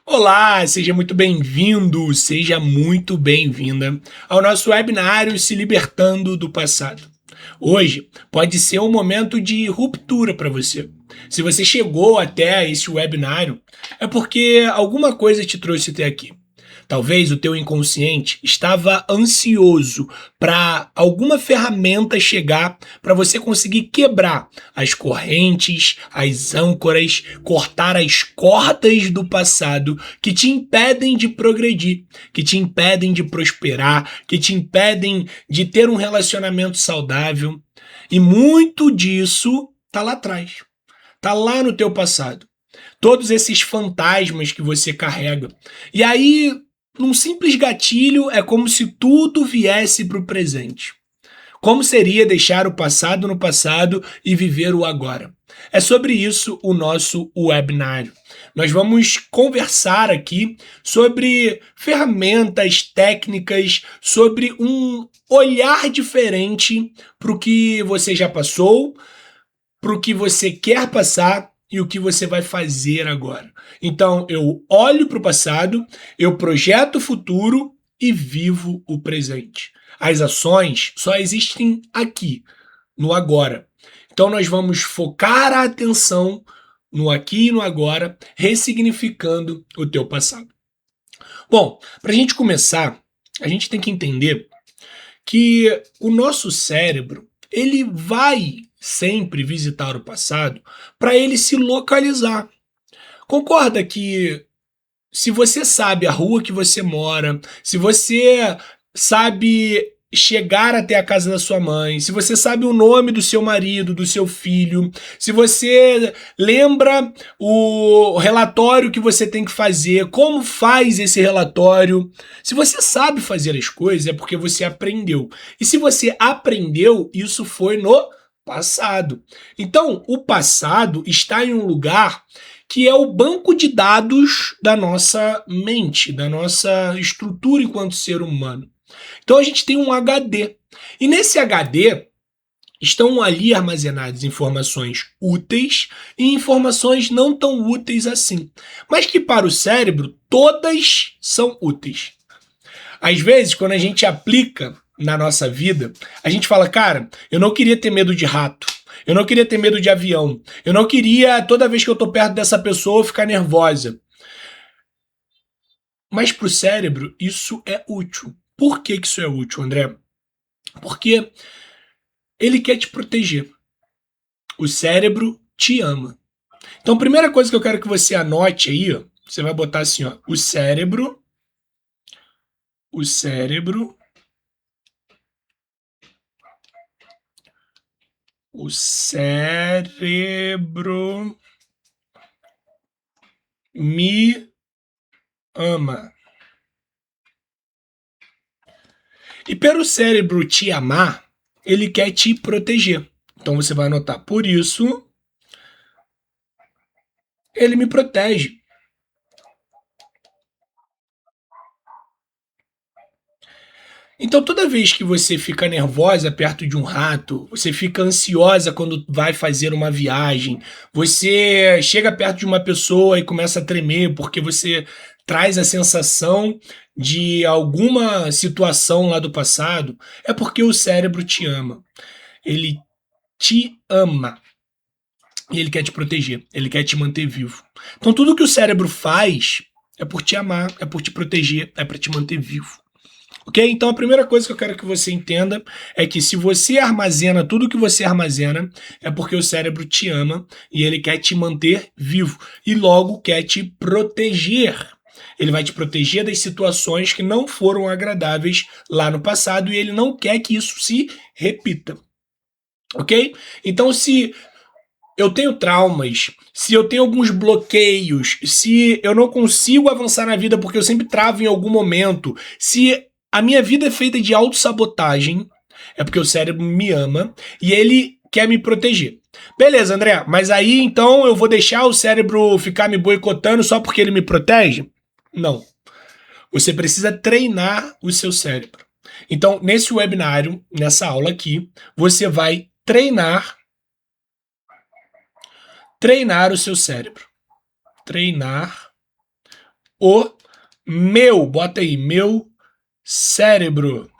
Olá, seja muito bem-vindo, seja muito bem-vinda ao nosso webinário Se Libertando do Passado. Hoje pode ser um momento de ruptura para você. Se você chegou até esse webinário, é porque alguma coisa te trouxe até aqui. Talvez o teu inconsciente estava ansioso para alguma ferramenta chegar para você conseguir quebrar as correntes, as âncoras, cortar as cordas do passado que te impedem de progredir, que te impedem de prosperar, que te impedem de ter um relacionamento saudável. E muito disso tá lá atrás, tá lá no teu passado. Todos esses fantasmas que você carrega. E aí, num simples gatilho, é como se tudo viesse para o presente. Como seria deixar o passado no passado e viver o agora? É sobre isso o nosso webinário. Nós vamos conversar aqui sobre ferramentas, técnicas, sobre um olhar diferente para o que você já passou, para o que você quer passar e o que você vai fazer agora. Então, eu olho para o passado, eu projeto o futuro e vivo o presente. As ações só existem aqui, no agora. Então, nós vamos focar a atenção no aqui e no agora, ressignificando o teu passado. Bom, para a gente começar, a gente tem que entender que o nosso cérebro ele vai sempre visitar o passado para ele se localizar. Concorda que se você sabe a rua que você mora, se você sabe chegar até a casa da sua mãe, se você sabe o nome do seu marido, do seu filho, se você lembra o relatório que você tem que fazer, como faz esse relatório, se você sabe fazer as coisas é porque você aprendeu. E se você aprendeu, isso foi no passado. Então, o passado está em um lugar que é o banco de dados da nossa mente, da nossa estrutura enquanto ser humano. Então a gente tem um HD. E nesse HD estão ali armazenadas informações úteis e informações não tão úteis assim, mas que para o cérebro todas são úteis. Às vezes, quando a gente aplica na nossa vida, a gente fala, cara, eu não queria ter medo de rato. Eu não queria ter medo de avião. Eu não queria, toda vez que eu tô perto dessa pessoa, ficar nervosa. Mas pro cérebro, isso é útil. Por que isso é útil, André? Porque ele quer te proteger. O cérebro te ama. Então, a primeira coisa que eu quero que você anote aí, ó, você vai botar assim, ó, o cérebro O cérebro me ama. E pelo cérebro te amar, ele quer te proteger. Então você vai anotar, por isso ele me protege. Então toda vez que você fica nervosa perto de um rato, você fica ansiosa quando vai fazer uma viagem, você chega perto de uma pessoa e começa a tremer porque você traz a sensação de alguma situação lá do passado, é porque o cérebro te ama. Ele te ama. E ele quer te proteger, ele quer te manter vivo. Então tudo que o cérebro faz é por te amar, é por te proteger, é para te manter vivo. Ok? Então a primeira coisa que eu quero que você entenda é que se você armazena tudo que você armazena, é porque o cérebro te ama e ele quer te manter vivo e logo quer te proteger. Ele vai te proteger das situações que não foram agradáveis lá no passado e ele não quer que isso se repita. Ok? Então, se eu tenho traumas, se eu tenho alguns bloqueios, se eu não consigo avançar na vida porque eu sempre travo em algum momento, se a minha vida é feita de autossabotagem, é porque o cérebro me ama e ele quer me proteger. Beleza, André, mas aí então eu vou deixar o cérebro ficar me boicotando só porque ele me protege? Não. Você precisa treinar o seu cérebro. Então, nesse webinário, nessa aula aqui, você vai treinar o seu cérebro. Treinar o meu, bota aí, meu cérebro.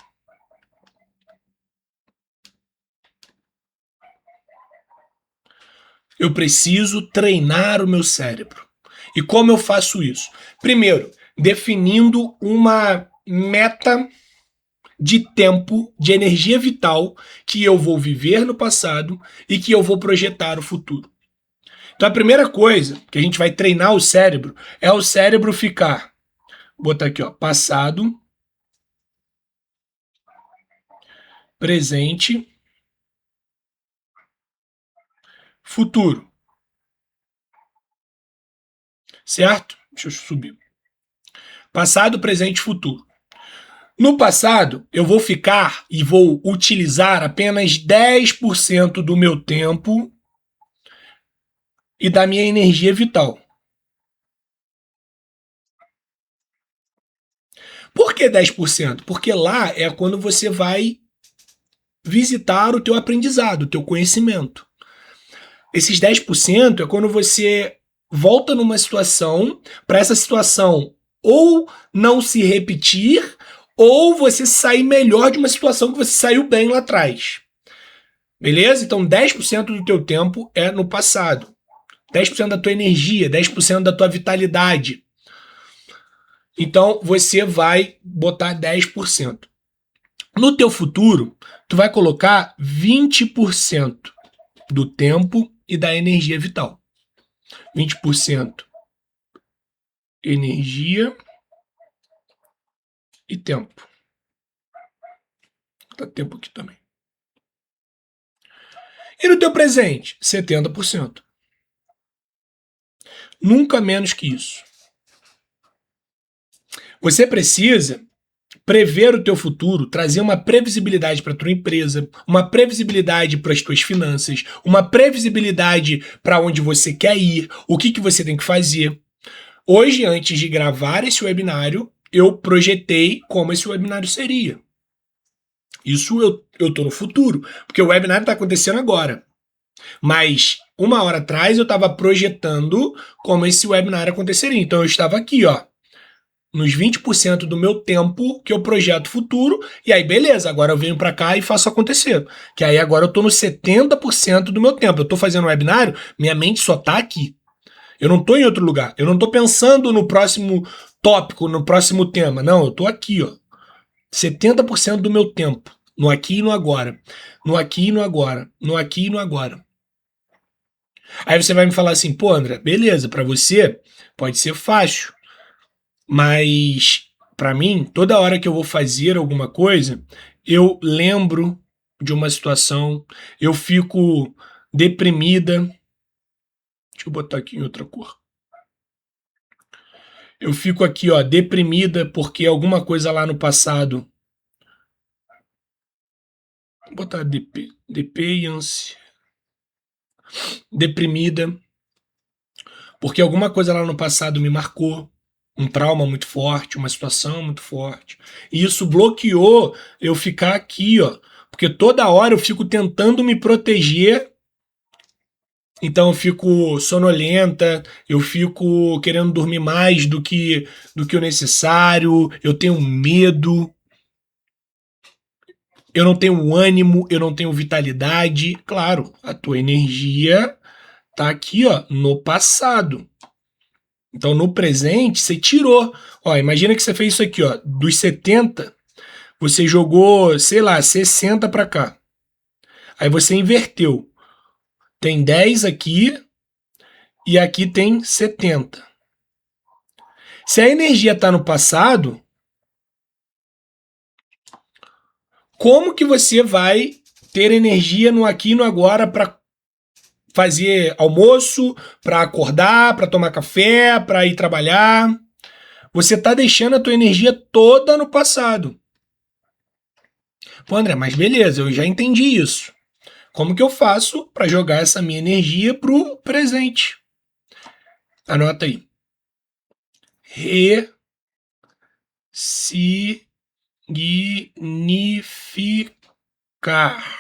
Eu preciso treinar o meu cérebro. E como eu faço isso? Primeiro, definindo uma meta de tempo, de energia vital que eu vou viver no passado e que eu vou projetar o futuro. Então a primeira coisa que a gente vai treinar o cérebro é o cérebro ficar, vou botar aqui, ó, passado, presente, futuro. Certo? Deixa eu subir. Passado, presente, futuro. No passado, eu vou ficar e vou utilizar apenas 10% do meu tempo e da minha energia vital. Por que 10%? Porque lá é quando você vai visitar o teu aprendizado, o teu conhecimento. Esses 10% é quando você volta numa situação, para essa situação ou não se repetir, ou você sair melhor de uma situação que você saiu bem lá atrás. Beleza? Então 10% do teu tempo é no passado. 10% da tua energia, 10% da tua vitalidade. Então você vai botar 10%. No teu futuro, tu vai colocar 20% do tempo e da energia vital. 20% energia e tempo. Tá tempo aqui também. E no teu presente, 70%. Nunca menos que isso. Você precisa prever o teu futuro, trazer uma previsibilidade para a tua empresa, uma previsibilidade para as tuas finanças, uma previsibilidade para onde você quer ir, o que você tem que fazer. Hoje, antes de gravar esse webinário, eu projetei como esse webinário seria. Isso eu tô no futuro, porque o webinário está acontecendo agora. Mas uma hora atrás eu estava projetando como esse webinário aconteceria. Então eu estava aqui, ó, nos 20% do meu tempo que eu projeto futuro, e aí beleza, agora eu venho para cá e faço acontecer. Que aí agora eu tô nos 70% do meu tempo. Eu tô fazendo um webinário, minha mente só tá aqui. Eu não tô em outro lugar. Eu não tô pensando no próximo tópico, no próximo tema. Não, eu tô aqui, ó. 70% do meu tempo. No aqui e no agora. No aqui e no agora. No aqui e no agora. Aí você vai me falar assim, pô, André, beleza, para você pode ser fácil. Mas, para mim, toda hora que eu vou fazer alguma coisa, eu lembro de uma situação, eu fico deprimida. Deixa eu botar aqui em outra cor. Eu fico aqui, ó, deprimida porque alguma coisa lá no passado. Vou botar DP e ânsia. Deprimida porque alguma coisa lá no passado me marcou. Um trauma muito forte, uma situação muito forte. E isso bloqueou eu ficar aqui, ó. Porque toda hora eu fico tentando me proteger. Então eu fico sonolenta, eu fico querendo dormir mais do que o necessário, eu tenho medo, eu não tenho ânimo, eu não tenho vitalidade. Claro, a tua energia tá aqui, ó, no passado. Então, no presente, você tirou. Ó, imagina que você fez isso aqui, ó. Dos 70, você jogou, sei lá, 60 para cá. Aí você inverteu. Tem 10 aqui e aqui tem 70. Se a energia está no passado, como que você vai ter energia no aqui e no agora para fazer almoço, para acordar, para tomar café, para ir trabalhar? Você está deixando a tua energia toda no passado. Pô, André, mas beleza, eu já entendi isso. Como que eu faço para jogar essa minha energia pro presente? Anota aí. Ressignificar.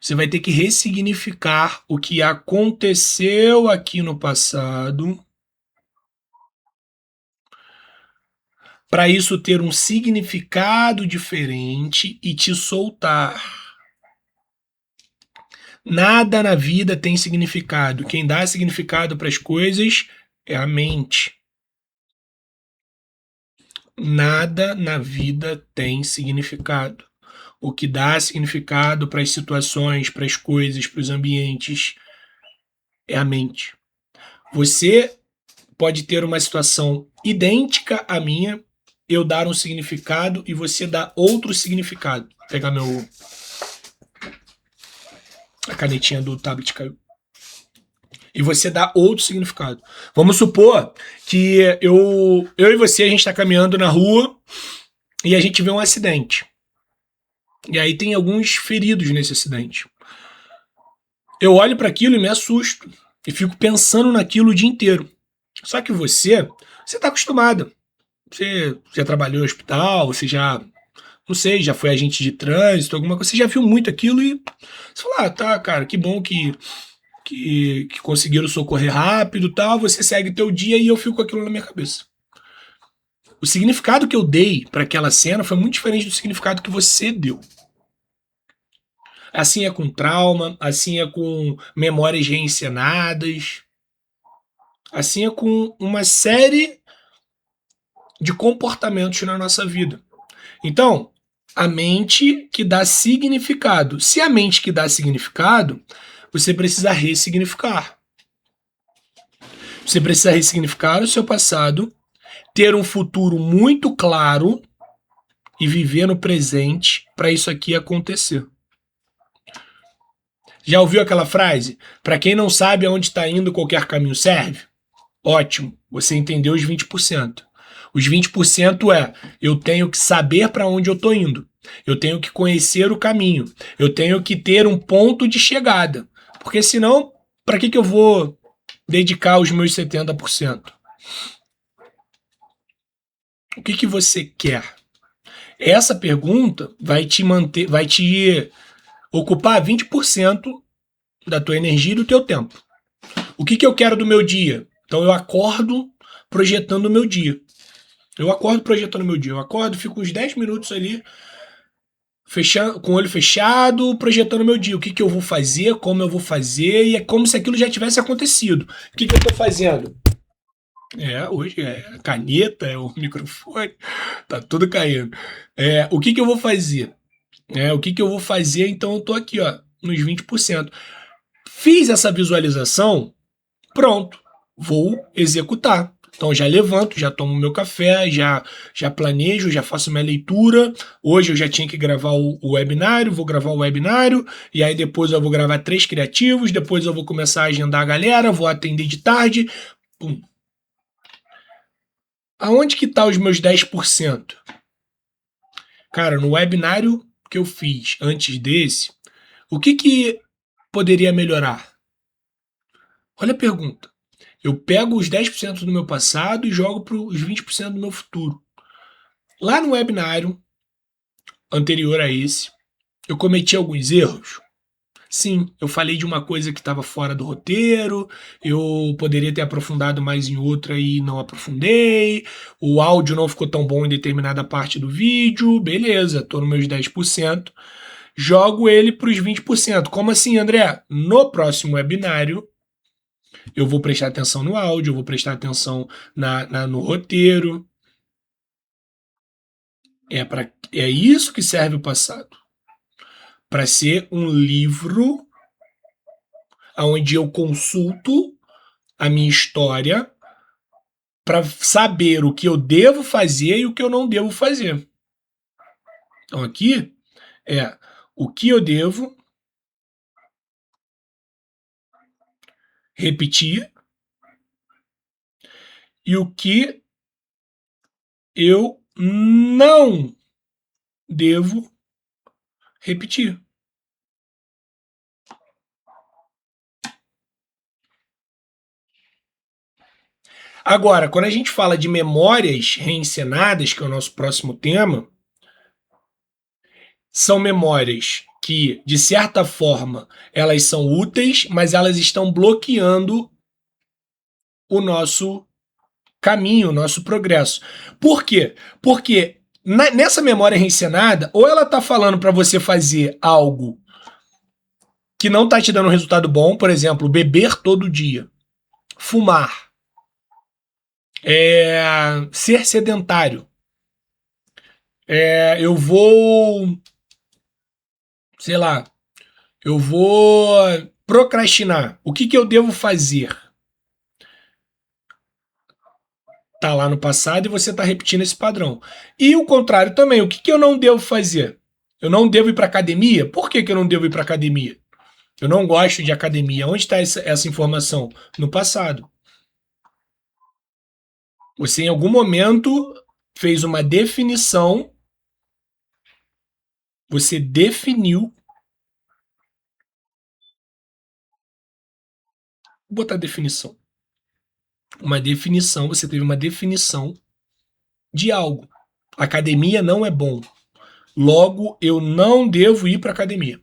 Você vai ter que ressignificar o que aconteceu aqui no passado para isso ter um significado diferente e te soltar. Nada na vida tem significado. Quem dá significado para as coisas é a mente. Nada na vida tem significado. O que dá significado para as situações, para as coisas, para os ambientes é a mente. Você pode ter uma situação idêntica à minha, eu dar um significado e você dar outro significado. Vou pegar a canetinha do tablet caiu. E você dá outro significado. Vamos supor que eu e você, a gente está caminhando na rua e a gente vê um acidente. E aí tem alguns feridos nesse acidente. Eu olho para aquilo e me assusto. E fico pensando naquilo o dia inteiro. Só que você está acostumado. Você já trabalhou no hospital, você já, não sei, já foi agente de trânsito, alguma coisa. Você já viu muito aquilo e você fala, tá, cara, que bom que conseguiram socorrer rápido e tal. Você segue teu dia e eu fico com aquilo na minha cabeça. O significado que eu dei para aquela cena foi muito diferente do significado que você deu. Assim é com trauma, assim é com memórias reencenadas, assim é com uma série de comportamentos na nossa vida. Então, a mente que dá significado. Se a mente que dá significado, você precisa ressignificar. Você precisa ressignificar o seu passado, ter um futuro muito claro e viver no presente para isso aqui acontecer. Já ouviu aquela frase? Para quem não sabe aonde está indo, qualquer caminho serve? Ótimo, você entendeu os 20%. Os 20% é, eu tenho que saber para onde eu estou indo. Eu tenho que conhecer o caminho. Eu tenho que ter um ponto de chegada. Porque senão, para que eu vou dedicar os meus 70%? O que você quer? Essa pergunta vai te manter, vai te ocupar 20% da tua energia e do teu tempo. O que eu quero do meu dia? Então eu acordo projetando o meu dia. Eu acordo, fico uns 10 minutos ali, com o olho fechado, projetando o meu dia. O que eu vou fazer, como eu vou fazer, e é como se aquilo já tivesse acontecido. O que eu tô fazendo? Hoje é a caneta, é o microfone, tá tudo caindo. O que eu vou fazer? O que eu vou fazer, então eu tô aqui, ó, nos 20%. Fiz essa visualização, pronto, vou executar. Então já levanto, já tomo meu café, já planejo, já faço minha leitura. Hoje eu já tinha que gravar o webinário, vou gravar o webinário, e aí depois eu vou gravar 3 criativos, depois eu vou começar a agendar a galera, vou atender de tarde. Pum. Aonde que tá os meus 10%? Cara, no webinário que eu fiz antes desse, o que poderia melhorar? Olha a pergunta. Eu pego os 10% do meu passado e jogo para os 20% do meu futuro. Lá no webinário anterior a esse, eu cometi alguns erros? Sim, eu falei de uma coisa que estava fora do roteiro, eu poderia ter aprofundado mais em outra e não aprofundei, o áudio não ficou tão bom em determinada parte do vídeo, beleza, estou nos meus 10%, jogo ele para os 20%. Como assim, André? No próximo webinário, eu vou prestar atenção no áudio, eu vou prestar atenção no roteiro. É isso que serve o passado. Para ser um livro onde eu consulto a minha história para saber o que eu devo fazer e o que eu não devo fazer. Então aqui é o que eu devo repetir e o que eu não devo repetir. Agora, quando a gente fala de memórias reencenadas, que é o nosso próximo tema, são memórias que, de certa forma, elas são úteis, mas elas estão bloqueando o nosso caminho, o nosso progresso. Por quê? Porque nessa memória reencenada, ou ela está falando para você fazer algo que não está te dando um resultado bom, por exemplo, beber todo dia, fumar, ser sedentário. Eu vou, sei lá, eu vou procrastinar. O que eu devo fazer? Tá lá no passado e você tá repetindo esse padrão. E o contrário também, o que eu não devo fazer? Eu não devo ir para academia? Por que eu não devo ir para academia? Eu não gosto de academia. Onde está essa informação? No passado. Você em algum momento fez uma definição, você definiu, vou botar definição. Você teve uma definição de algo. Academia não é bom. Logo, eu não devo ir para academia.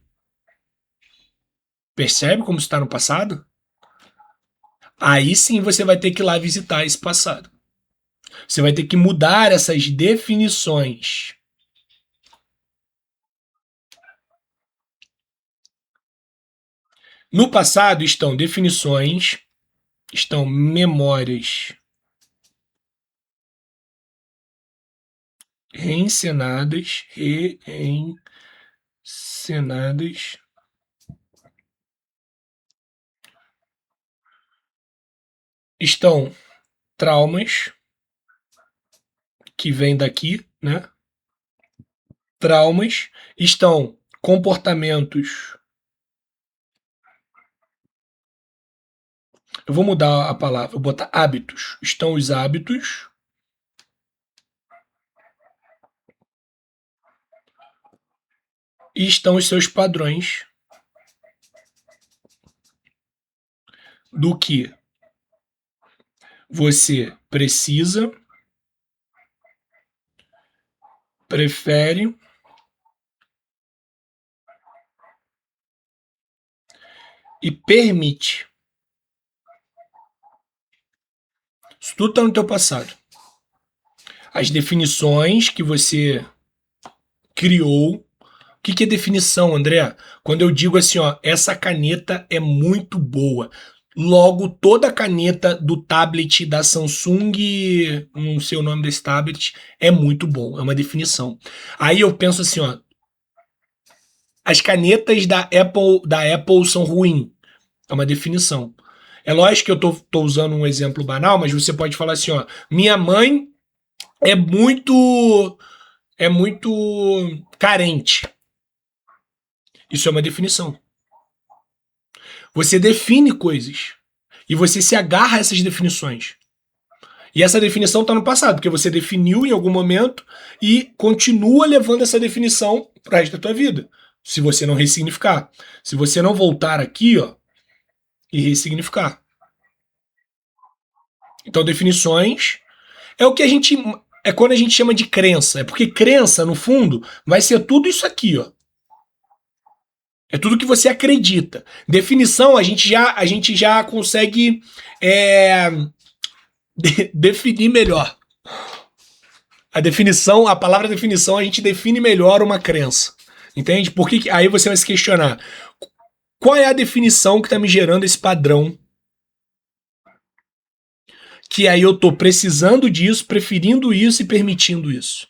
Percebe como está no passado? Aí sim você vai ter que ir lá visitar esse passado. Você vai ter que mudar essas definições. No passado estão definições, estão memórias reencenadas, estão traumas que vêm daqui, né? Traumas, estão comportamentos. Eu vou mudar a palavra, vou botar hábitos. Estão os hábitos. E estão os seus padrões do que você precisa, prefere e permite. Isso tudo está no teu passado. As definições que você criou. O que é definição, André? Quando eu digo assim, ó, essa caneta é muito boa. Logo, toda caneta do tablet da Samsung, não sei o nome desse tablet, é muito bom. É uma definição. Aí eu penso assim, ó, as canetas da Apple são ruins. É uma definição. É lógico que eu tô usando um exemplo banal, mas você pode falar assim, ó, minha mãe é muito carente. Isso é uma definição. Você define coisas e você se agarra a essas definições. E essa definição está no passado, porque você definiu em algum momento e continua levando essa definição para o resto da tua vida. Se você não ressignificar. Se você não voltar aqui, ó, e ressignificar. Então, definições é o que a gente. É quando a gente chama de crença. É porque crença, no fundo, vai ser tudo isso aqui, ó. É tudo que você acredita. Definição, a gente já consegue definir melhor. A palavra definição, a gente define melhor uma crença. Entende? Porque aí você vai se questionar. Qual é a definição que está me gerando esse padrão? Que aí eu tô precisando disso, preferindo isso e permitindo isso.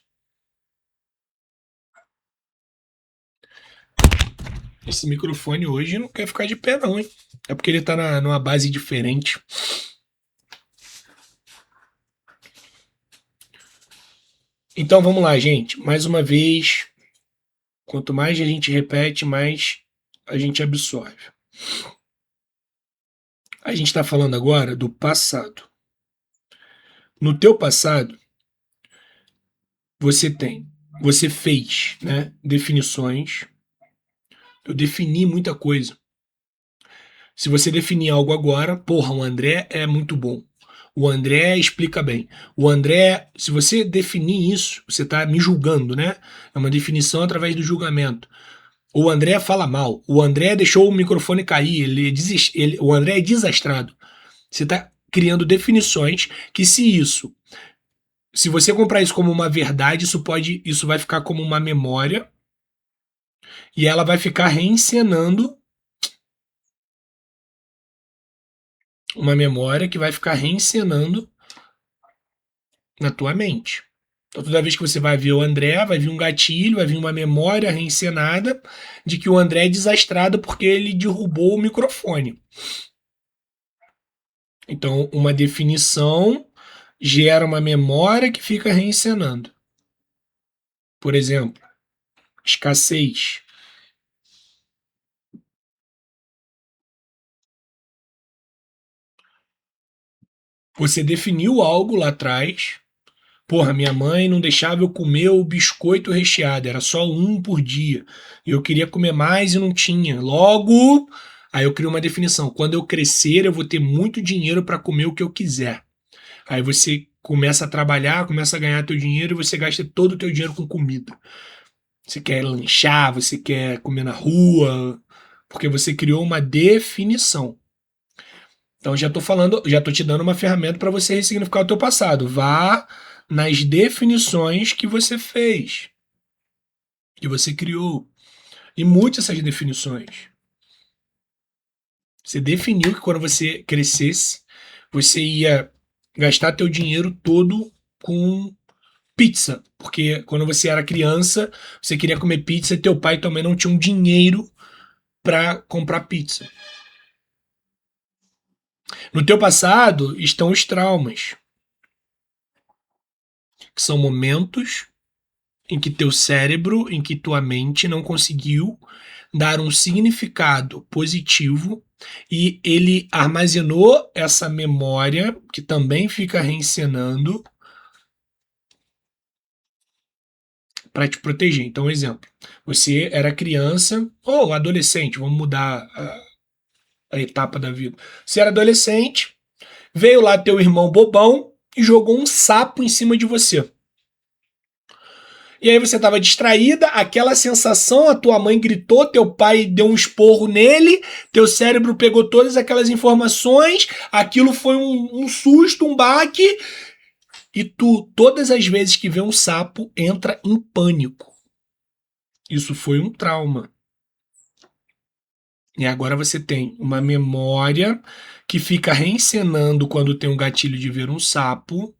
Esse microfone hoje não quer ficar de pé não, hein? É porque ele tá numa base diferente. Então vamos lá, gente. Mais uma vez, quanto mais a gente repete, mais a gente absorve. A gente está falando agora do passado. No teu passado, você fez, né, definições. Eu defini muita coisa. Se você definir algo agora, porra, o André é muito bom. O André explica bem. O André, se você definir isso, você está me julgando, né? É uma definição através do julgamento. O André fala mal. O André deixou o microfone cair. O André é desastrado. criando definições que se você comprar isso como uma verdade, isso vai ficar como uma memória e ela vai ficar reencenando uma memória que vai ficar reencenando na tua mente. Então, toda vez que você vai ver o André, vai vir um gatilho, vai vir uma memória reencenada de que o André é desastrado porque ele derrubou o microfone. Então, uma definição gera uma memória que fica reencenando. Por exemplo, escassez. Você definiu algo lá atrás. Porra, minha mãe não deixava eu comer o biscoito recheado, era só um por dia. Eu queria comer mais e não tinha. Logo, aí eu crio uma definição. Quando eu crescer, eu vou ter muito dinheiro para comer o que eu quiser. Aí você começa a trabalhar, começa a ganhar teu dinheiro e você gasta todo o teu dinheiro com comida. Você quer lanchar, você quer comer na rua, porque você criou uma definição. Então já tô te dando uma ferramenta para você ressignificar o teu passado. Vá nas definições que você fez, que você criou, e mude essas definições. Você definiu que quando você crescesse, você ia gastar teu dinheiro todo com pizza, porque quando você era criança, você queria comer pizza e teu pai também não tinha um dinheiro para comprar pizza. No teu passado estão os traumas, que são momentos em que teu cérebro, em que tua mente não conseguiu dar um significado positivo e ele armazenou essa memória que também fica reencenando para te proteger. Então, um exemplo, você era criança ou adolescente, vamos mudar a etapa da vida. Você era adolescente, veio lá teu irmão bobão e jogou um sapo em cima de você. E aí você estava distraída, aquela sensação, a tua mãe gritou, teu pai deu um esporro nele, teu cérebro pegou todas aquelas informações, aquilo foi um susto, um baque, e tu, todas as vezes que vê um sapo, entra em pânico. Isso foi um trauma. E agora você tem uma memória que fica reencenando quando tem um gatilho de ver um sapo.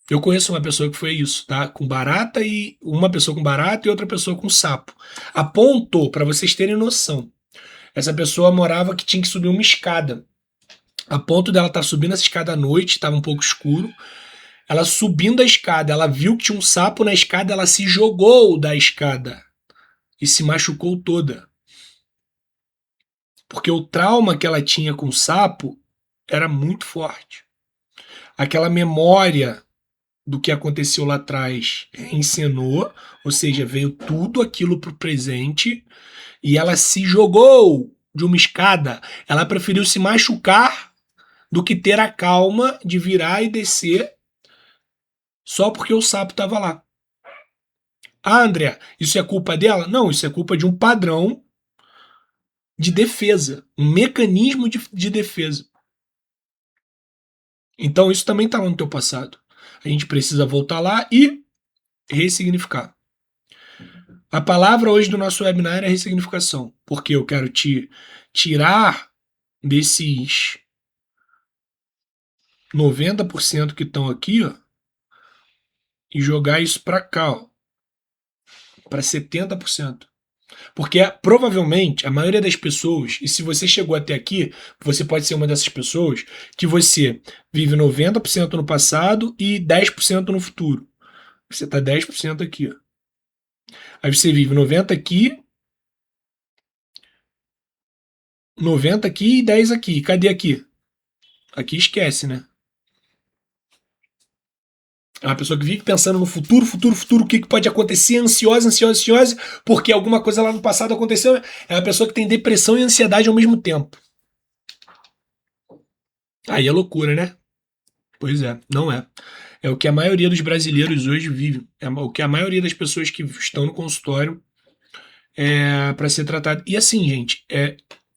Eu conheço uma pessoa que foi isso, tá? Com barata e uma pessoa com barata e outra pessoa com sapo. Apontou, para vocês terem noção. Essa pessoa morava que tinha que subir uma escada. A ponto dela estar subindo essa escada à noite, estava um pouco escuro. Ela subindo a escada, ela viu que tinha um sapo na escada, ela se jogou da escada e se machucou toda. Porque o trauma que ela tinha com o sapo era muito forte. Aquela memória do que aconteceu lá atrás encenou, ou seja, veio tudo aquilo para o presente e ela se jogou de uma escada. Ela preferiu se machucar do que ter a calma de virar e descer só porque o sapo estava lá. Ah, André, isso é culpa dela? Não, isso é culpa de um padrão de defesa, um mecanismo de defesa. Então isso também está lá no teu passado. A gente precisa voltar lá e ressignificar. A palavra hoje do nosso webinar é ressignificação, porque eu quero te tirar desses 90% que estão aqui, ó, e jogar isso para cá, ó, para 70%. Porque provavelmente a maioria das pessoas, e se você chegou até aqui, você pode ser uma dessas pessoas, que você vive 90% no passado e 10% no futuro. Você está 10% aqui, ó. Aí você vive 90 aqui, 90 aqui e 10 aqui. Cadê aqui? Aqui esquece, né? É uma pessoa que vive pensando no futuro, o que pode acontecer, ansiosa, porque alguma coisa lá no passado aconteceu. É uma pessoa que tem depressão e ansiedade ao mesmo tempo. Aí é loucura, né? Pois é, não é. É o que a maioria dos brasileiros hoje vive. É o que a maioria das pessoas que estão no consultório para ser tratado. E assim, gente,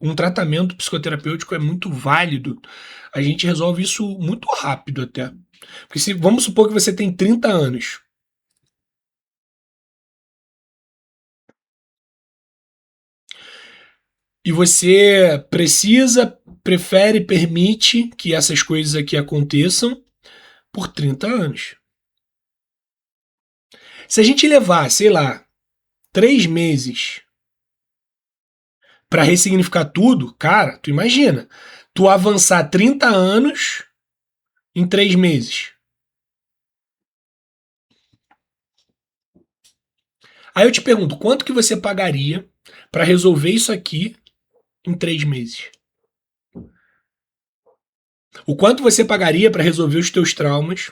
um tratamento psicoterapêutico é muito válido, a gente resolve isso muito rápido até. Porque se vamos supor que você tem 30 anos. E você prefere, permite que essas coisas aqui aconteçam por 30 anos. Se a gente levar, sei lá, 3 meses para ressignificar tudo, cara, tu imagina, tu avançar 30 anos em 3 meses. Aí eu te pergunto, quanto que você pagaria para resolver isso aqui em 3 meses? O quanto você pagaria para resolver os teus traumas?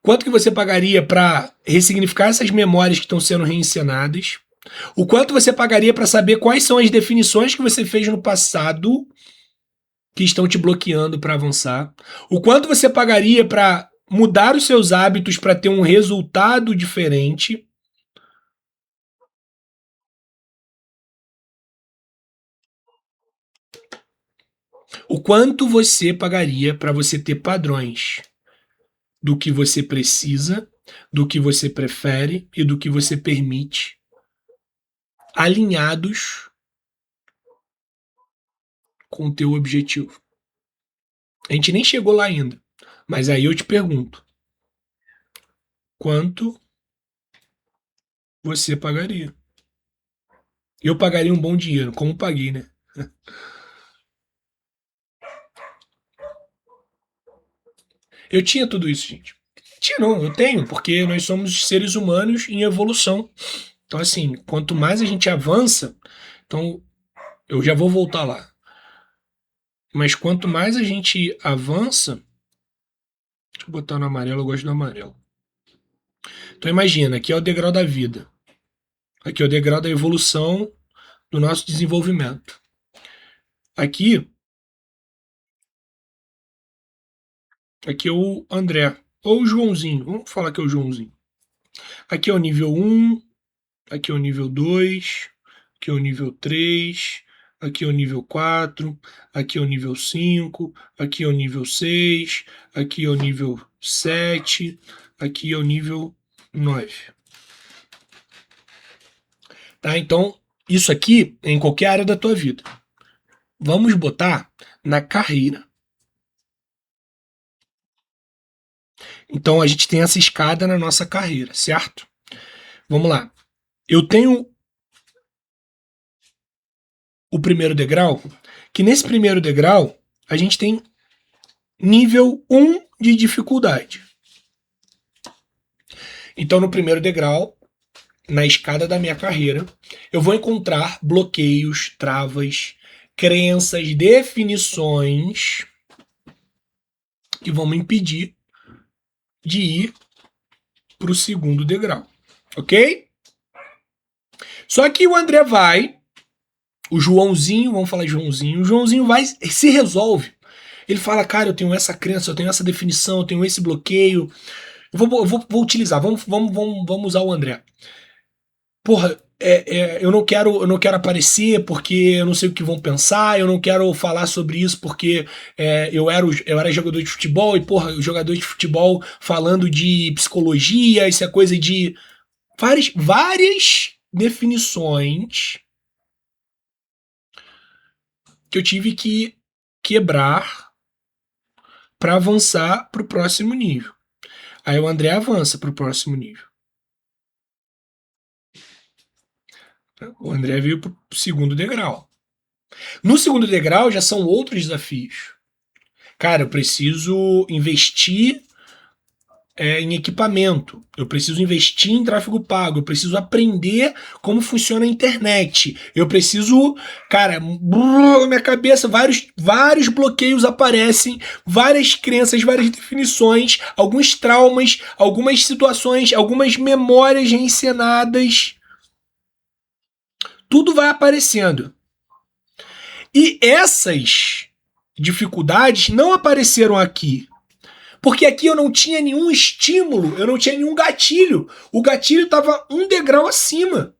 Quanto que você pagaria para ressignificar essas memórias que estão sendo reencenadas? O quanto você pagaria para saber quais são as definições que você fez no passado que estão te bloqueando para avançar? O quanto você pagaria para mudar os seus hábitos para ter um resultado diferente? O quanto você pagaria para você ter padrões do que você precisa, do que você prefere e do que você permite, alinhados com o teu objetivo? A gente nem chegou lá ainda, mas aí eu te pergunto, quanto você pagaria? Eu pagaria um bom dinheiro, como paguei, né? Eu tinha tudo isso, gente. Tinha não, eu tenho, porque nós somos seres humanos em evolução. Então, assim, quanto mais a gente avança, então eu já vou voltar lá. Mas quanto mais a gente avança, deixa eu botar no amarelo, eu gosto do amarelo. Então imagina, aqui é o degrau da vida. Aqui é o degrau da evolução do nosso desenvolvimento. Aqui é o André, ou o Joãozinho, vamos falar que é o Joãozinho. Aqui é o nível 1, aqui é o nível 2, aqui é o nível 3, aqui é o nível 4, aqui é o nível 5, aqui é o nível 6, aqui é o nível 7, aqui é o nível 9. Tá? Então, isso aqui é em qualquer área da tua vida. Vamos botar na carreira. Então, a gente tem essa escada na nossa carreira, certo? Vamos lá. Eu tenho o primeiro degrau, que nesse primeiro degrau a gente tem nível 1 de dificuldade. Então, no primeiro degrau, na escada da minha carreira, eu vou encontrar bloqueios, travas, crenças, definições que vão me impedir de ir para o segundo degrau, ok? Só que o André vai, o Joãozinho, vamos falar Joãozinho, o Joãozinho vai, se resolve. Ele fala, cara, eu tenho essa crença, eu tenho essa definição, eu tenho esse bloqueio. Eu vou utilizar, vamos usar o André. Porra, eu não quero aparecer porque eu não sei o que vão pensar, eu não quero falar sobre isso porque eu era jogador de futebol e, porra, o jogador de futebol falando de psicologia, isso é coisa de várias definições que eu tive que quebrar para avançar para o próximo nível. Aí o André avança para o próximo nível. O André veio para o segundo degrau. No segundo degrau já são outros desafios. Cara, eu preciso investir em equipamento, eu preciso investir em tráfego pago, eu preciso aprender como funciona a internet, eu preciso, cara, na minha cabeça vários bloqueios aparecem, várias crenças, várias definições, alguns traumas, algumas situações, algumas memórias reencenadas, tudo vai aparecendo. E essas dificuldades não apareceram aqui. Porque aqui eu não tinha nenhum estímulo, eu não tinha nenhum gatilho. O gatilho estava um degrau acima.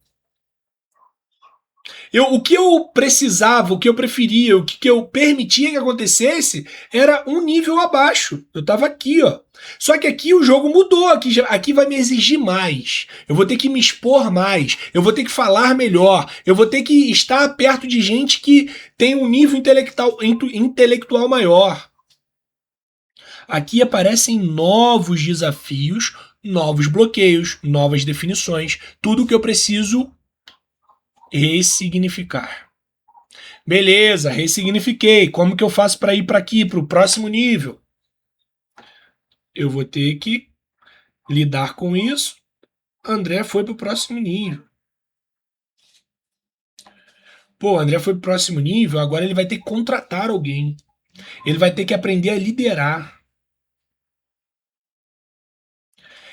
O que eu precisava, o que eu preferia, o que eu permitia que acontecesse era um nível abaixo. Eu tava aqui, ó. Só que aqui o jogo mudou, aqui vai me exigir mais. Eu vou ter que me expor mais, eu vou ter que falar melhor, eu vou ter que estar perto de gente que tem um nível intelectual maior. Aqui aparecem novos desafios, novos bloqueios, novas definições, tudo que eu preciso ressignificar. Beleza, ressignifiquei. Como que eu faço para ir para aqui, para o próximo nível? Eu vou ter que lidar com isso. André foi para o próximo nível. Pô, André foi para o próximo nível, agora ele vai ter que contratar alguém. Ele vai ter que aprender a liderar.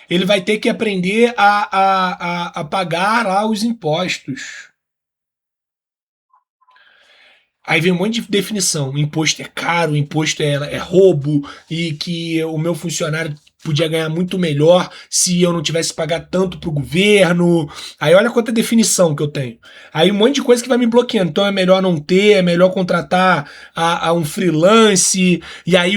Ele vai ter que aprender a pagar lá os impostos. Aí vem um monte de definição. O imposto é caro, o imposto é roubo, e que o meu funcionário podia ganhar muito melhor se eu não tivesse que pagar tanto pro governo. Aí olha quanta definição que eu tenho. Aí um monte de coisa que vai me bloqueando. Então é melhor não ter, é melhor contratar a um freelance, e aí,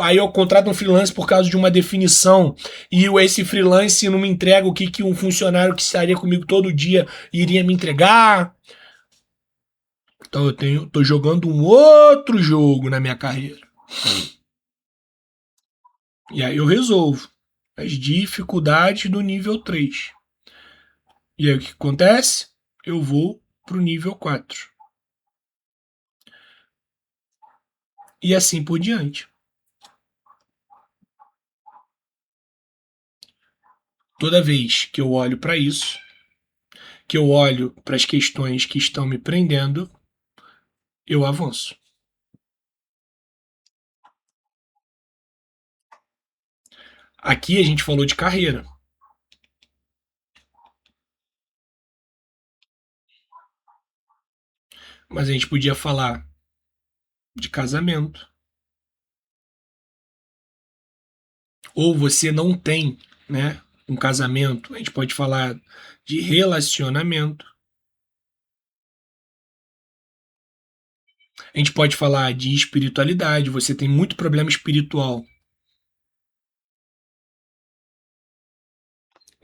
aí eu contrato um freelance por causa de uma definição, e esse freelance não me entrega o que um funcionário que estaria comigo todo dia iria me entregar. Então tô jogando um outro jogo na minha carreira. E aí eu resolvo as dificuldades do nível 3. E aí o que acontece? Eu vou pro nível 4. E assim por diante. Toda vez que eu olho para isso, que eu olho para as questões que estão me prendendo, eu avanço. Aqui a gente falou de carreira. Mas a gente podia falar de casamento. Ou você não tem, né, um casamento. A gente pode falar de relacionamento. A gente pode falar de espiritualidade. Você tem muito problema espiritual.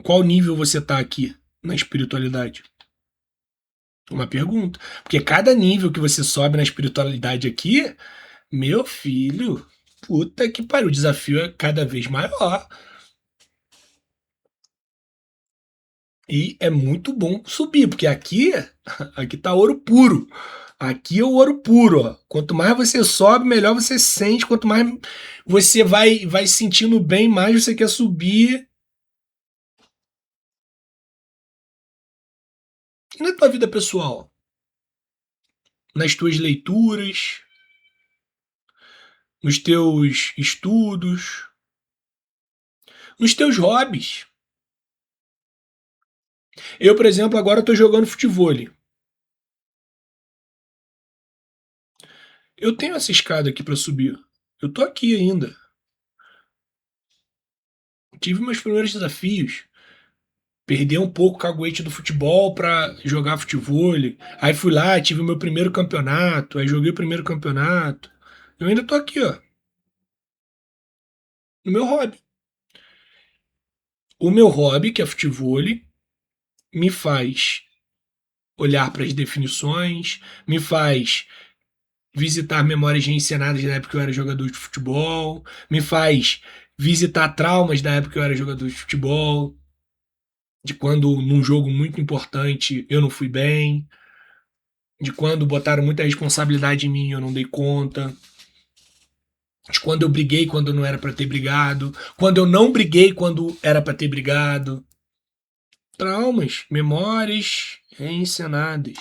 Qual nível você está aqui na espiritualidade? Uma pergunta. Porque cada nível que você sobe na espiritualidade aqui, meu filho, puta que pariu, o desafio é cada vez maior. E é muito bom subir, porque aqui tá ouro puro. Aqui é o ouro puro, ó. Quanto mais você sobe, melhor você sente. Quanto mais você vai sentindo bem, mais você quer subir. E na tua vida pessoal? Nas tuas leituras, nos teus estudos, nos teus hobbies. Eu, por exemplo, agora estou jogando futebol. Eu tenho essa escada aqui para subir. Eu tô aqui ainda. Tive meus primeiros desafios. Perder um pouco o caguete do futebol para jogar futebol. Aí fui lá, tive o meu primeiro campeonato. Aí joguei o primeiro campeonato. Eu ainda tô aqui, ó. No meu hobby. O meu hobby, que é futebol, me faz olhar para as definições, me faz visitar memórias reencenadas da época que eu era jogador de futebol, me faz visitar traumas da época que eu era jogador de futebol, de quando num jogo muito importante eu não fui bem, de quando botaram muita responsabilidade em mim e eu não dei conta, de quando eu briguei quando não era para ter brigado, quando eu não briguei quando era para ter brigado. Traumas, memórias reencenadas.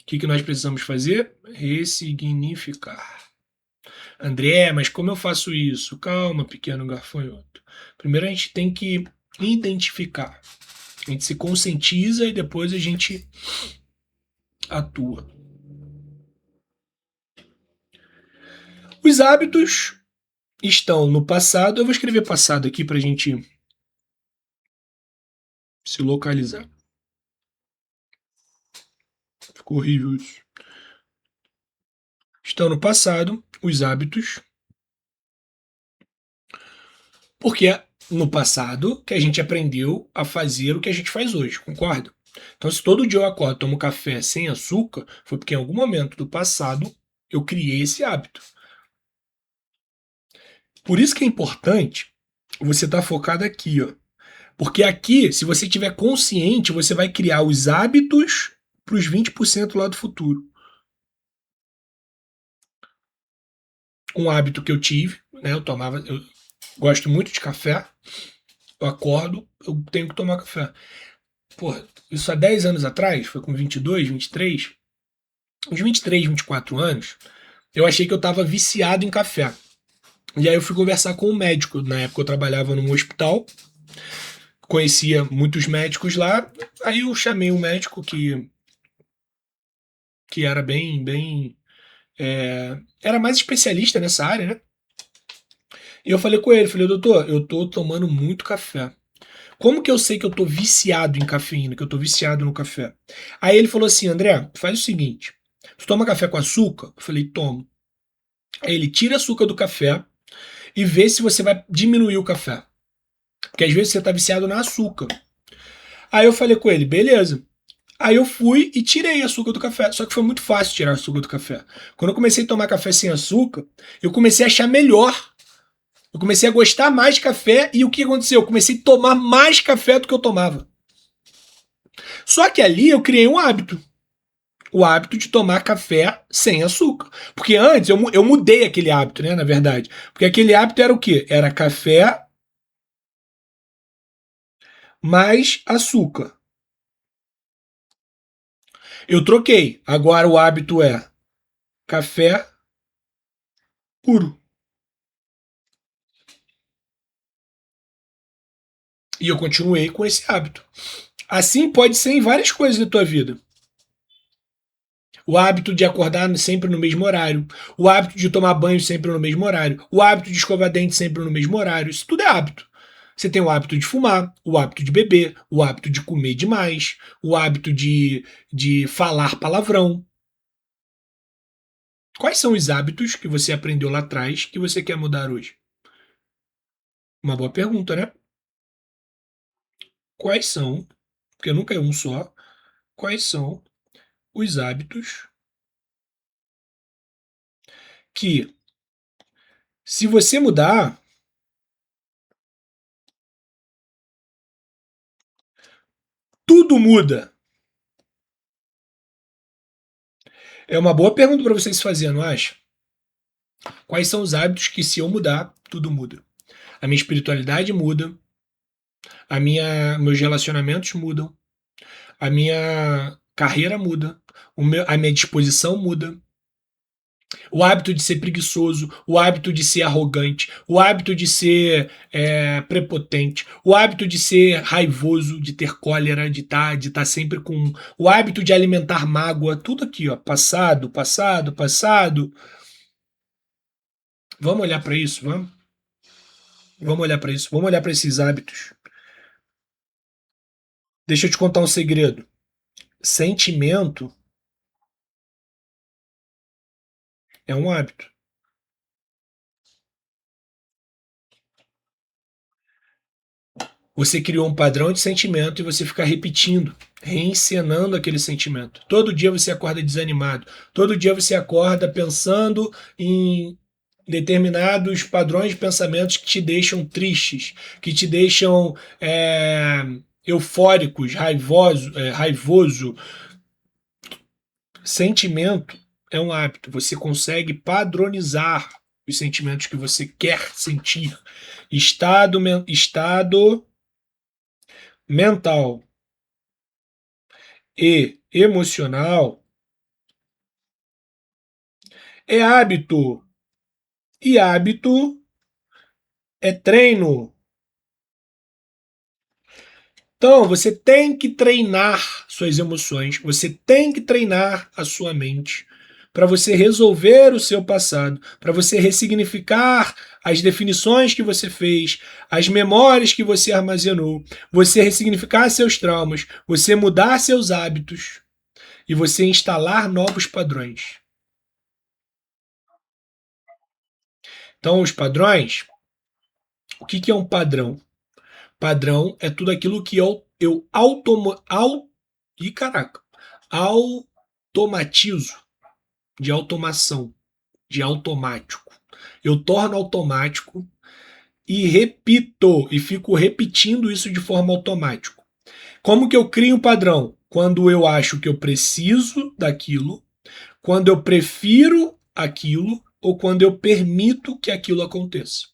O que nós precisamos fazer? Ressignificar. André, mas como eu faço isso? Calma, pequeno gafanhoto. Primeiro a gente tem que identificar. A gente se conscientiza e depois a gente atua. Os hábitos estão no passado. Eu vou escrever passado aqui para a gente se localizar. Ficou horrível isso. Estão no passado os hábitos, porque é no passado que a gente aprendeu a fazer o que a gente faz hoje, concorda? Então, se todo dia eu acordo e tomo café sem açúcar, foi porque em algum momento do passado eu criei esse hábito. Por isso que é importante você estar focado aqui, ó. Porque aqui, se você estiver consciente, você vai criar os hábitos para os 20% lá do futuro. Um hábito que eu tive, né? Eu gosto muito de café, eu acordo, eu tenho que tomar café. Porra, isso há 10 anos atrás, foi com 22, 23, uns 23, 24 anos, eu achei que eu estava viciado em café. E aí eu fui conversar com um médico, na época eu trabalhava num hospital, conhecia muitos médicos lá, aí eu chamei um médico que era era mais especialista nessa área, né? E eu falei com ele, falei, doutor, eu tô tomando muito café. Como que eu sei que eu tô viciado em cafeína, que eu tô viciado no café? Aí ele falou assim, André, faz o seguinte, tu toma café com açúcar? Eu falei, tomo. Aí ele tira açúcar do café e vê se você vai diminuir o café. Porque às vezes você tá viciado no açúcar. Aí eu falei com ele, beleza. Aí eu fui e tirei açúcar do café. Só que foi muito fácil tirar açúcar do café. Quando eu comecei a tomar café sem açúcar, eu comecei a achar melhor. Eu comecei a gostar mais de café e o que aconteceu? Eu comecei a tomar mais café do que eu tomava. Só que ali eu criei um hábito. O hábito de tomar café sem açúcar. Porque antes eu mudei aquele hábito, né? Na verdade. Porque aquele hábito era o quê? Era café mais açúcar. Eu troquei. Agora o hábito é café puro. E eu continuei com esse hábito. Assim pode ser em várias coisas da tua vida. O hábito de acordar sempre no mesmo horário, o hábito de tomar banho sempre no mesmo horário, o hábito de escovar dente sempre no mesmo horário. Isso tudo é hábito. Você tem o hábito de fumar, o hábito de beber, o hábito de comer demais, o hábito de falar palavrão. Quais são os hábitos que você aprendeu lá atrás que você quer mudar hoje? Uma boa pergunta, né? Quais são, porque nunca é um só, quais são os hábitos que, se você mudar, tudo muda? É uma boa pergunta para vocês fazerem, não acha? Quais são os hábitos que, se eu mudar, tudo muda? A minha espiritualidade muda, meus relacionamentos mudam, a minha carreira muda, a minha disposição muda, o hábito de ser preguiçoso, o hábito de ser arrogante, o hábito de ser prepotente, o hábito de ser raivoso, de ter cólera, de tá sempre com. O hábito de alimentar mágoa, tudo aqui, ó. Passado, passado, passado. Vamos olhar para isso, vamos? Vamos olhar para isso, vamos olhar para esses hábitos. Deixa eu te contar um segredo. Sentimento é um hábito. Você criou um padrão de sentimento e você fica repetindo, reencenando aquele sentimento. Todo dia você acorda desanimado. Todo dia você acorda pensando em determinados padrões de pensamentos que te deixam tristes, que te deixam eufóricos, raivoso. Sentimento é um hábito. Você consegue padronizar os sentimentos que você quer sentir. Estado mental e emocional é hábito. E hábito é treino. Então, você tem que treinar suas emoções, você tem que treinar a sua mente para você resolver o seu passado, para você ressignificar as definições que você fez, as memórias que você armazenou, você ressignificar seus traumas, você mudar seus hábitos. e você instalar novos padrões. Então, os padrões, o que é um padrão? Padrão é tudo aquilo que eu automatizo, de automação, de automático. Eu torno automático e repito, e fico repetindo isso de forma automática. Como que eu crio um padrão? Quando eu acho que eu preciso daquilo, quando eu prefiro aquilo ou quando eu permito que aquilo aconteça.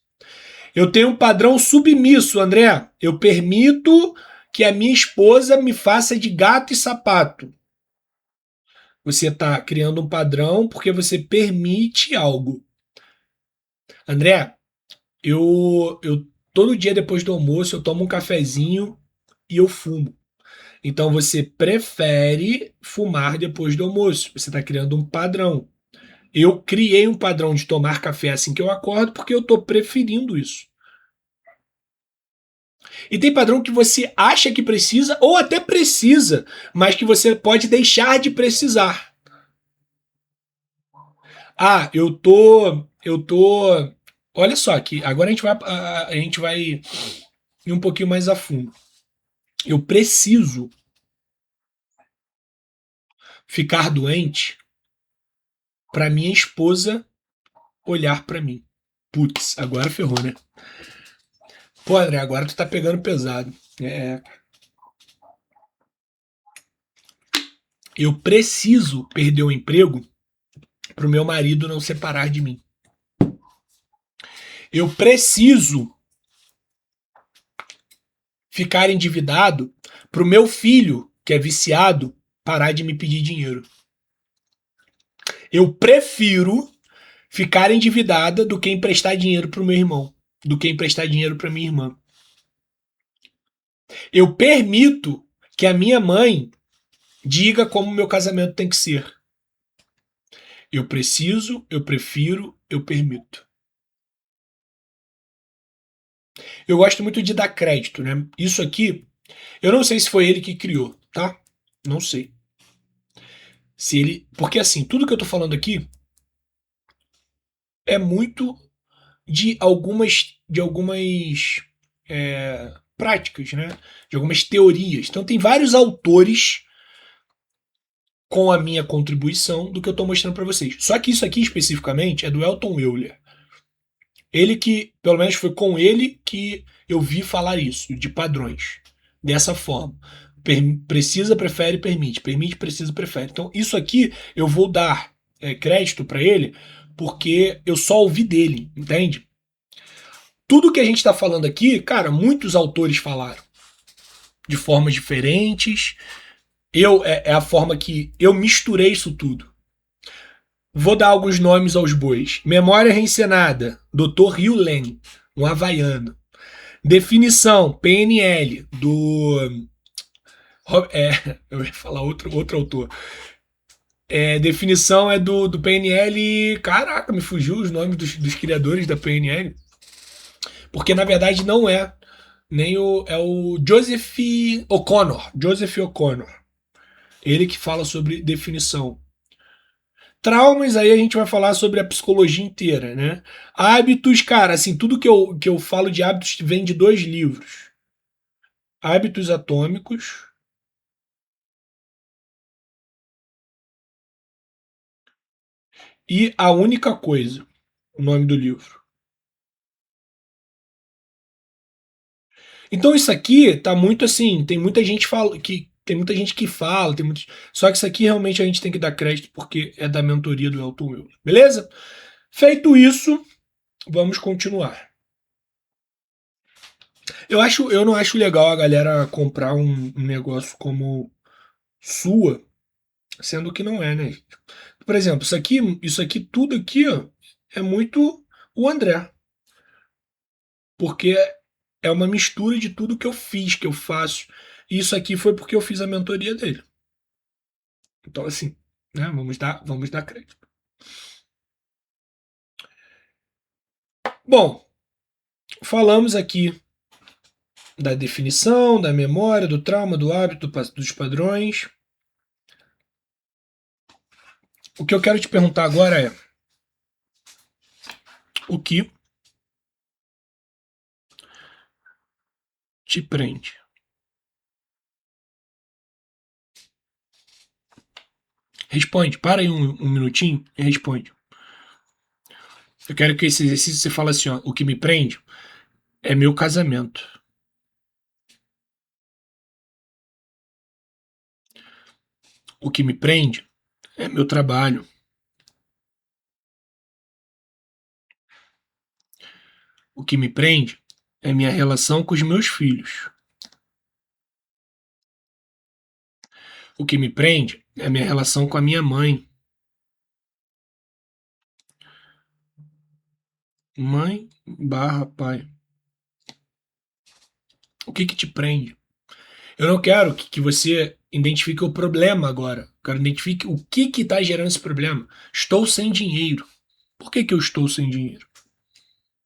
Eu tenho um padrão submisso, André. Eu permito que a minha esposa me faça de gato e sapato. Você está criando um padrão porque você permite algo. André, eu todo dia depois do almoço eu tomo um cafezinho e eu fumo. Então você prefere fumar depois do almoço. Você está criando um padrão. Eu criei um padrão de tomar café assim que eu acordo porque eu estou preferindo isso. E tem padrão que você acha que precisa ou até precisa, mas que você pode deixar de precisar. Ah, eu tô. Olha só aqui, agora a gente vai ir um pouquinho mais a fundo. Eu preciso ficar doente para minha esposa olhar para mim. Putz, agora ferrou, né? Pô, André, agora tu tá pegando pesado. Eu preciso perder o emprego pro meu marido não separar de mim. Eu preciso ficar endividado pro meu filho, que é viciado, parar de me pedir dinheiro. Eu prefiro ficar endividada do que emprestar dinheiro pro meu irmão, do que emprestar dinheiro pra minha irmã. Eu permito que a minha mãe diga como meu casamento tem que ser. Eu preciso, eu prefiro, eu permito. Eu gosto muito de dar crédito, né? Isso aqui, eu não sei se foi ele que criou, tá? Não sei. Se ele, porque assim, tudo que eu tô falando aqui é muito de algumas práticas, né? De algumas teorias. Então tem vários autores com a minha contribuição do que eu estou mostrando para vocês. Só que isso aqui especificamente é do Elton Euler. Ele que, pelo menos foi com ele que eu vi falar isso, de padrões. Dessa forma. Precisa, prefere, permite. Permite, precisa, prefere. Então isso aqui eu vou dar crédito para ele porque eu só ouvi dele, entende? Tudo que a gente está falando aqui, cara, muitos autores falaram de formas diferentes. É a forma que eu misturei isso tudo. Vou dar alguns nomes aos bois. Memória reencenada, Dr. Hugh Lane, um havaiano. Definição, PNL, eu ia falar outro autor. Definição é do PNL. Caraca, me fugiu os nomes dos criadores da PNL. Porque na verdade não é. É o Joseph O'Connor. Joseph O'Connor. Ele que fala sobre definição. Traumas, aí a gente vai falar sobre a psicologia inteira, né? Hábitos, cara, assim, tudo que eu falo de hábitos vem de dois livros. Hábitos Atômicos e A Única Coisa, o nome do livro. Então isso aqui tá muito assim, tem muita gente que fala, só que isso aqui realmente a gente tem que dar crédito porque é da mentoria do Elton Will. Beleza? Feito isso, vamos continuar. Eu não acho legal a galera comprar um negócio como sua, sendo que não é, né? Por exemplo, isso aqui tudo aqui, ó, é muito o André, porque é uma mistura de tudo que eu fiz, que eu faço. E isso aqui foi porque eu fiz a mentoria dele. Então, assim, né? Vamos dar crédito. Bom, falamos aqui da definição, da memória, do trauma, do hábito, dos padrões. O que eu quero te perguntar agora é: o que te prende? Responde, para aí um minutinho e responde. Eu quero que esse exercício você fale assim, ó, o que me prende é meu casamento. O que me prende é meu trabalho. O que me prende é minha relação com os meus filhos. O que me prende é minha relação com a minha mãe. Mãe barra pai. O que te prende? Eu não quero que você identifique o problema agora. Eu quero que identifique o que está gerando esse problema. Estou sem dinheiro. Por que eu estou sem dinheiro?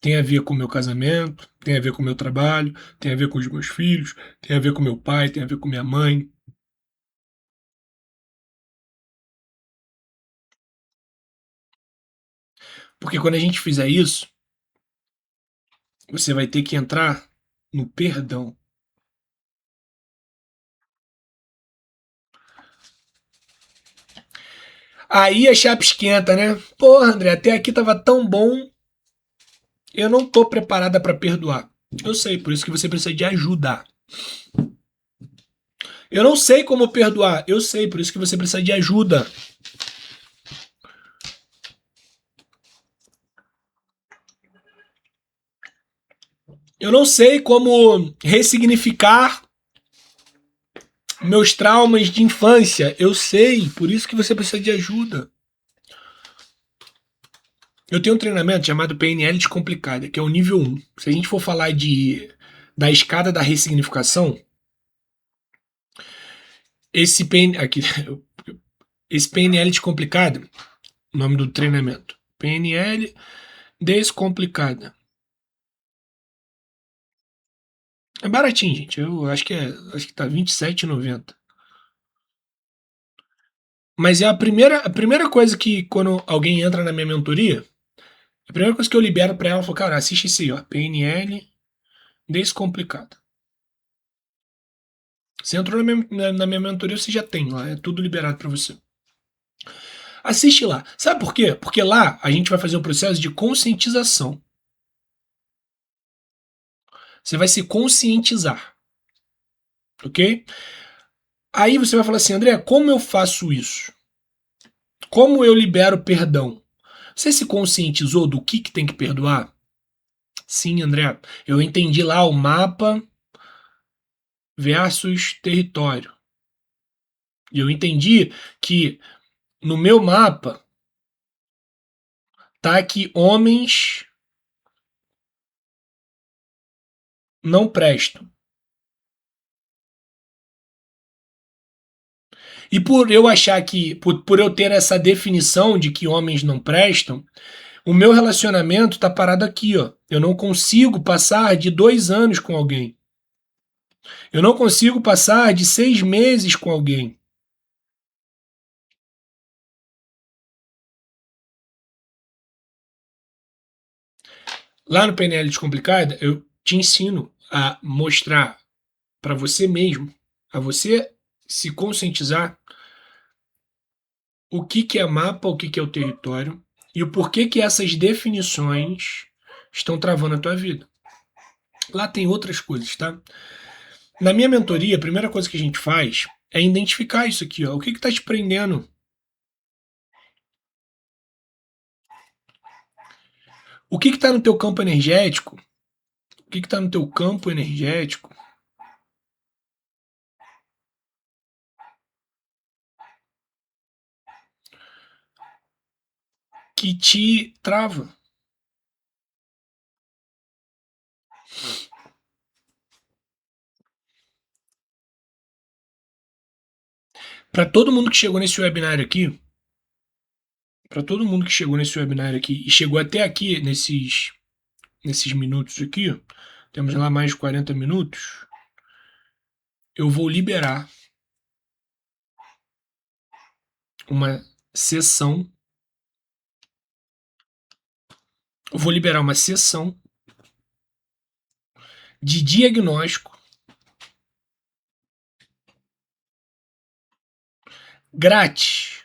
Tem a ver com o meu casamento, tem a ver com o meu trabalho, tem a ver com os meus filhos, tem a ver com meu pai, tem a ver com minha mãe. Porque quando a gente fizer isso, você vai ter que entrar no perdão. Aí a chapa esquenta, né? Porra, André, até aqui tava tão bom, eu não tô preparada para perdoar. Eu sei, por isso que você precisa de ajuda. Eu não sei como perdoar. Eu sei, por isso que você precisa de ajuda. Eu não sei como ressignificar meus traumas de infância. Eu sei, por isso que você precisa de ajuda. Eu tenho um treinamento chamado PNL Descomplicada, que é o nível 1. Se a gente for falar da escada da ressignificação, aqui, esse PNL Descomplicada, o nome do treinamento. PNL Descomplicada. É baratinho, gente. Eu acho que tá R$ 27,90. Mas é a primeira coisa que, quando alguém entra na minha mentoria, a primeira coisa que eu libero pra ela, eu falo, cara, assiste esse aí, ó, PNL Descomplicada. Você entrou na minha mentoria, você já tem lá, é tudo liberado pra você. Assiste lá. Sabe por quê? Porque lá a gente vai fazer um processo de conscientização. Você vai se conscientizar, ok? Aí você vai falar assim, André, como eu faço isso? Como eu libero perdão? Você se conscientizou do que tem que perdoar? Sim, André. Eu entendi lá o mapa versus território. E eu entendi que no meu mapa tá que homens não prestam. E por eu achar que, por eu ter essa definição de que homens não prestam, o meu relacionamento tá parado aqui, ó. Eu não consigo passar de 2 anos com alguém. Eu não consigo passar de 6 meses com alguém. Lá no PNL Descomplicada, eu te ensino a mostrar para você mesmo, a você se conscientizar o que é mapa, o que é o território e o porquê que essas definições estão travando a tua vida. Lá tem outras coisas, tá? Na minha mentoria, a primeira coisa que a gente faz é identificar isso aqui, ó. O que está te prendendo? O que está no teu campo energético? O que está no teu campo energético que te trava? Para todo mundo que chegou nesse webinário aqui, para todo mundo que chegou nesse webinário aqui e chegou até aqui nesses minutos aqui, temos lá mais de 40 minutos, eu vou liberar uma sessão. Eu vou liberar uma sessão de diagnóstico grátis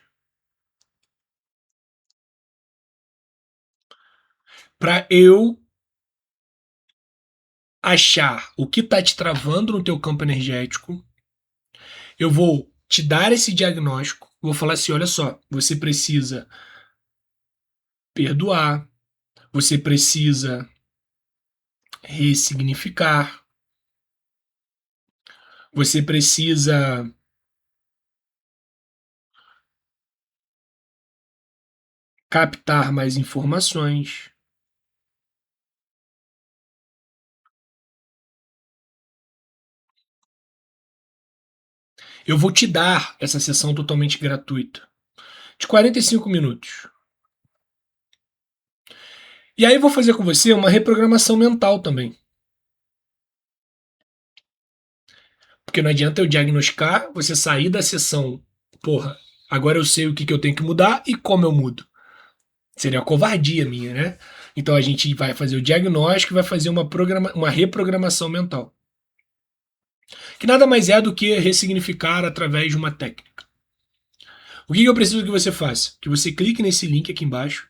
para eu achar o que está te travando no teu campo energético. Eu vou te dar esse diagnóstico, vou falar assim, olha só, você precisa perdoar, você precisa ressignificar, você precisa captar mais informações. Eu vou te dar essa sessão totalmente gratuita, de 45 minutos. E aí eu vou fazer com você uma reprogramação mental também. Porque não adianta eu diagnosticar, você sair da sessão, porra, agora eu sei o que eu tenho que mudar e como eu mudo. Seria uma covardia minha, né? Então a gente vai fazer o diagnóstico e vai fazer uma reprogramação mental. Que nada mais é do que ressignificar através de uma técnica. O que eu preciso que você faça? Que você clique nesse link aqui embaixo,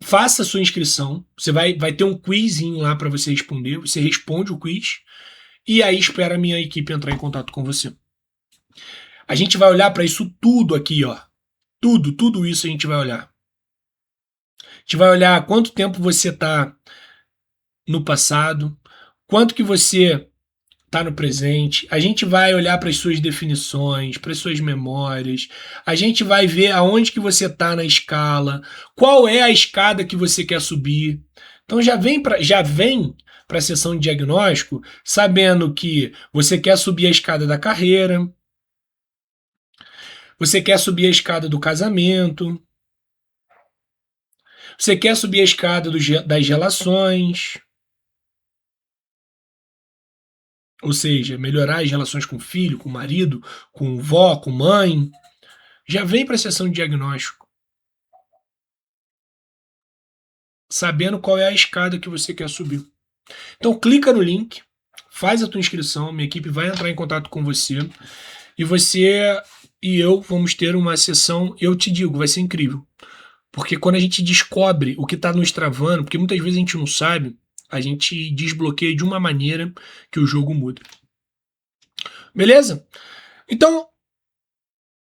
faça a sua inscrição, você vai ter um quizinho lá para você responder, você responde o quiz e aí espera a minha equipe entrar em contato com você. A gente vai olhar para isso tudo aqui, ó. Tudo isso a gente vai olhar. A gente vai olhar quanto tempo você está no passado, quanto que você está no presente. A gente vai olhar para as suas definições, para as suas memórias. A gente vai ver aonde que você está na escala, qual é a escada que você quer subir. Então já vem para a sessão de diagnóstico sabendo que você quer subir a escada da carreira, você quer subir a escada do casamento, você quer subir a escada das relações, ou seja, melhorar as relações com o filho, com o marido, com vó, com mãe. Já vem para a sessão de diagnóstico sabendo qual é a escada que você quer subir. Então clica no link, faz a tua inscrição, minha equipe vai entrar em contato com você e você e eu vamos ter uma sessão, eu te digo, vai ser incrível. Porque quando a gente descobre o que está nos travando, porque muitas vezes a gente não sabe, a gente desbloqueia de uma maneira que o jogo muda. Beleza? Então,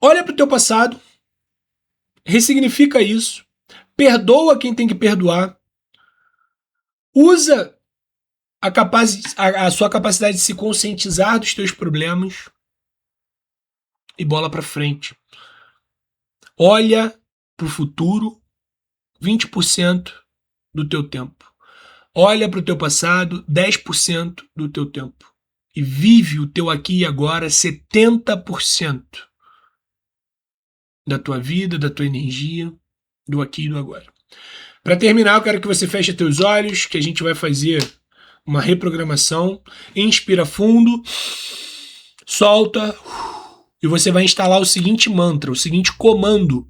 olha para o teu passado, ressignifica isso, perdoa quem tem que perdoar, usa a sua capacidade de se conscientizar dos teus problemas e bola para frente. Olha para o futuro 20% do teu tempo. Olha para o teu passado 10% do teu tempo. E vive o teu aqui e agora 70% da tua vida, da tua energia, do aqui e do agora. Para terminar, eu quero que você feche teus olhos, que a gente vai fazer uma reprogramação. Inspira fundo, solta, e você vai instalar o seguinte mantra, o seguinte comando.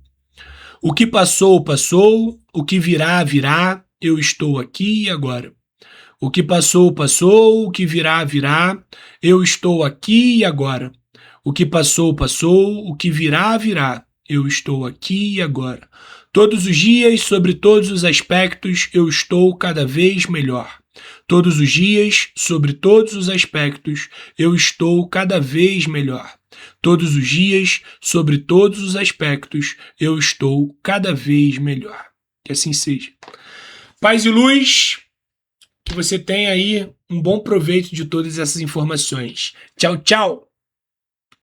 O que passou, passou. O que virá, virá. Eu estou aqui e agora. O que passou, passou. O que virá, virá. Eu estou aqui e agora. O que passou, passou. O que virá, virá. Eu estou aqui e agora. Todos os dias, sobre todos os aspectos, eu estou cada vez melhor. Todos os dias, sobre todos os aspectos, eu estou cada vez melhor. Todos os dias, sobre todos os aspectos, eu estou cada vez melhor. Que assim seja. Paz e luz, que você tenha aí um bom proveito de todas essas informações. Tchau, tchau!